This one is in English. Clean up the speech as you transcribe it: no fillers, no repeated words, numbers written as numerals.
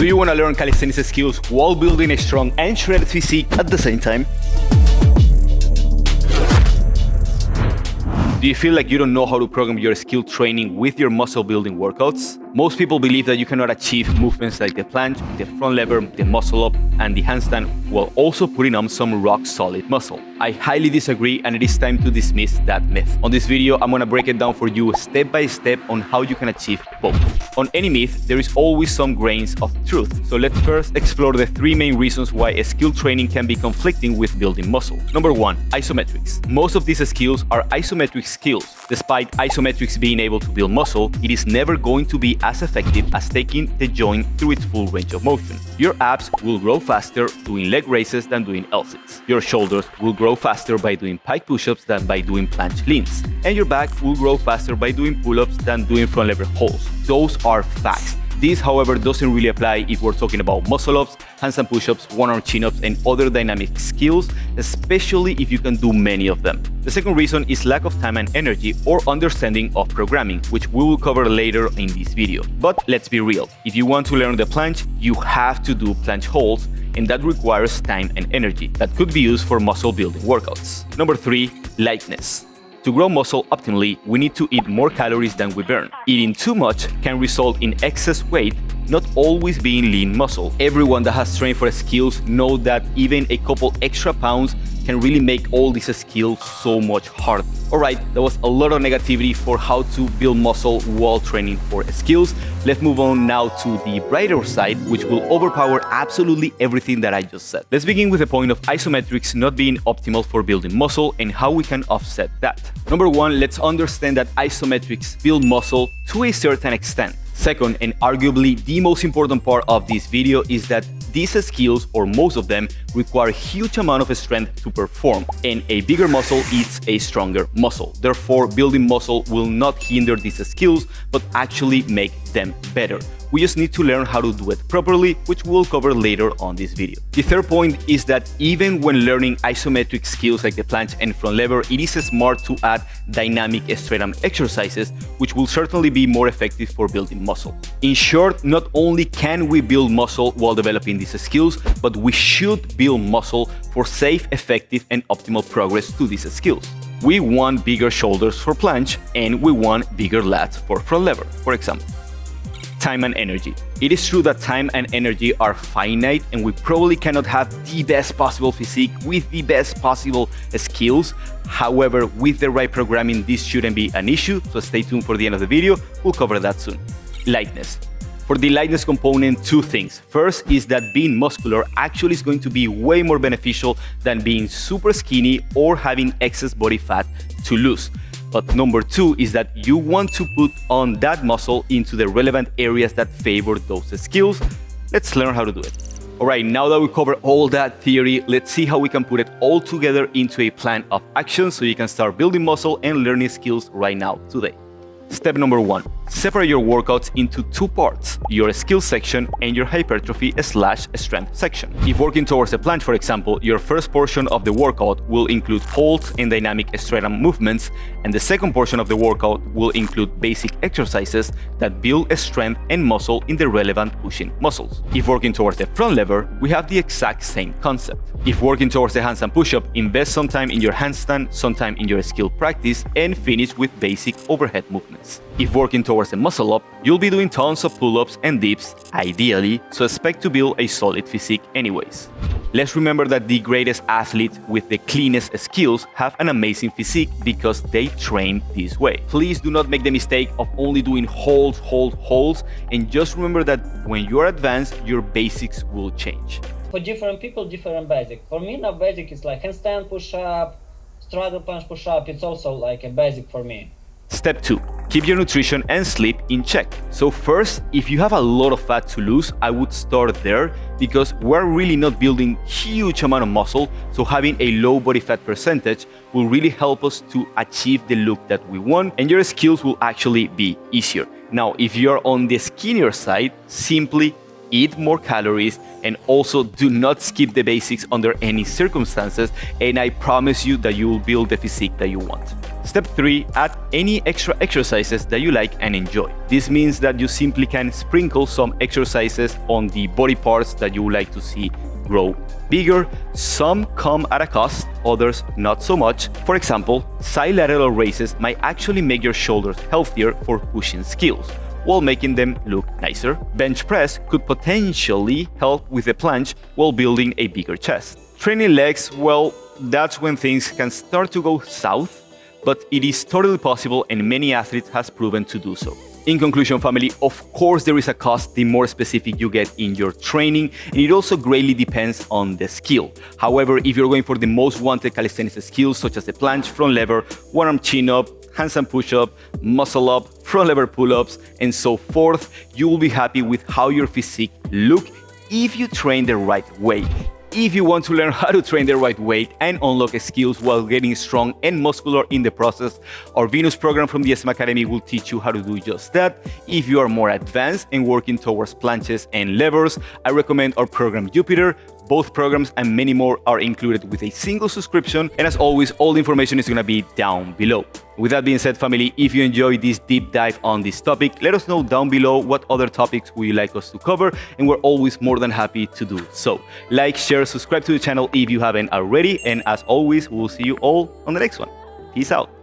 Do you want to learn calisthenics skills while building a strong and shredded physique at the same time? Do you feel like you don't know how to program your skill training with your muscle building workouts? Most people believe that you cannot achieve movements like the planche, the front lever, the muscle up, and the handstand while also putting on some rock solid muscle. I highly disagree, and it is time to dismiss that myth. On this video, I'm gonna break it down for you step by step on how you can achieve both. On any myth, there is always some grains of truth. So let's first explore the three main reasons why a skill training can be conflicting with building muscle. Number one, isometrics. Most of these skills are isometric skills. Despite isometrics being able to build muscle, it is never going to be as effective as taking the joint through its full range of motion. Your abs will grow faster doing leg raises than doing L-sits. Your shoulders will grow faster by doing pike push-ups than by doing planche leans. And your back will grow faster by doing pull-ups than doing front lever holds. Those are facts. This, however, doesn't really apply if we're talking about muscle-ups, handstand push-ups, one-arm chin-ups, and other dynamic skills, especially if you can do many of them. The second reason is lack of time and energy or understanding of programming, which we will cover later in this video. But let's be real, if you want to learn the planche, you have to do planche holds, and that requires time and energy that could be used for muscle building workouts. Number three, lightness. To grow muscle optimally, we need to eat more calories than we burn. Eating too much can result in excess weight, not always being lean muscle. Everyone that has trained for skills know that even a couple extra pounds can really make all these skills so much harder. Alright, there was a lot of negativity for how to build muscle while training for skills. Let's move on now to the brighter side, which will overpower absolutely everything that I just said. Let's begin with the point of isometrics not being optimal for building muscle and how we can offset that. Number one, let's understand that isometrics build muscle to a certain extent. Second, and arguably the most important part of this video, is that these skills, or most of them, require a huge amount of strength to perform, and a bigger muscle eats a stronger muscle. Therefore, building muscle will not hinder these skills, but actually make them better. We just need to learn how to do it properly, which we'll cover later on this video. The third point is that even when learning isometric skills like the planche and front lever, it is smart to add dynamic straight arm exercises, which will certainly be more effective for building muscle. In short, not only can we build muscle while developing these skills, but we should build muscle for safe, effective, and optimal progress to these skills. We want bigger shoulders for planche, and we want bigger lats for front lever, for example. Time and energy. It is true that time and energy are finite, and we probably cannot have the best possible physique with the best possible skills. However, with the right programming, this shouldn't be an issue, so stay tuned for the end of the video. We'll cover that soon. Lightness. For the lightness component, two things. First is that being muscular actually is going to be way more beneficial than being super skinny or having excess body fat to lose. But number two is that you want to put on that muscle into the relevant areas that favor those skills. Let's learn how to do it. Alright, now that we covered all that theory, let's see how we can put it all together into a plan of action so you can start building muscle and learning skills right now, today. Step number one, separate your workouts into two parts, your skill section and your hypertrophy/strength section. If working towards a planche, for example, your first portion of the workout will include holds and dynamic straight arm movements, and the second portion of the workout will include basic exercises that build strength and muscle in the relevant pushing muscles. If working towards the front lever, we have the exact same concept. If working towards the handstand push-up, invest some time in your handstand, some time in your skill practice, and finish with basic overhead movements. If working towards a muscle up, you'll be doing tons of pull-ups and dips, ideally, so expect to build a solid physique anyways. Let's remember that the greatest athletes with the cleanest skills have an amazing physique because they train this way. Please do not make the mistake of only doing holds, and just remember that when you're advanced, your basics will change. For different people, different basic. For me, now basic is like handstand push-up, straddle planche push-up. It's also like a basic for me. Step 2. Keep your nutrition and sleep in check. So first, if you have a lot of fat to lose, I would start there because we're really not building huge amount of muscle, so having a low body fat percentage will really help us to achieve the look that we want, and your skills will actually be easier. Now, if you're on the skinnier side, simply eat more calories and also do not skip the basics under any circumstances, and I promise you that you will build the physique that you want. Step 3, add any extra exercises that you like and enjoy. This means that you simply can sprinkle some exercises on the body parts that you would like to see grow bigger. Some come at a cost, others not so much. For example, side lateral raises might actually make your shoulders healthier for pushing skills, while making them look nicer. Bench press could potentially help with the planche while building a bigger chest. Training legs, well, that's when things can start to go south, but it is totally possible and many athletes has proven to do so. In conclusion, family, of course there is a cost the more specific you get in your training, and it also greatly depends on the skill. However, if you're going for the most wanted calisthenics skills such as the planche, front lever, one arm chin up, handstand push-up, muscle up, front lever pull-ups, and so forth, you will be happy with how your physique look if you train the right way. If you want to learn how to train the right way and unlock skills while getting strong and muscular in the process, our Venus program from the SM Academy will teach you how to do just that. If you are more advanced and working towards planches and levers, I recommend our program Jupiter. Both programs and many more are included with a single subscription, and as always, all the information is going to be down below. With that being said, family, if you enjoyed this deep dive on this topic, let us know down below what other topics would you like us to cover, and we're always more than happy to do so. Like, share, subscribe to the channel if you haven't already, and as always, we'll see you all on the next one. Peace out.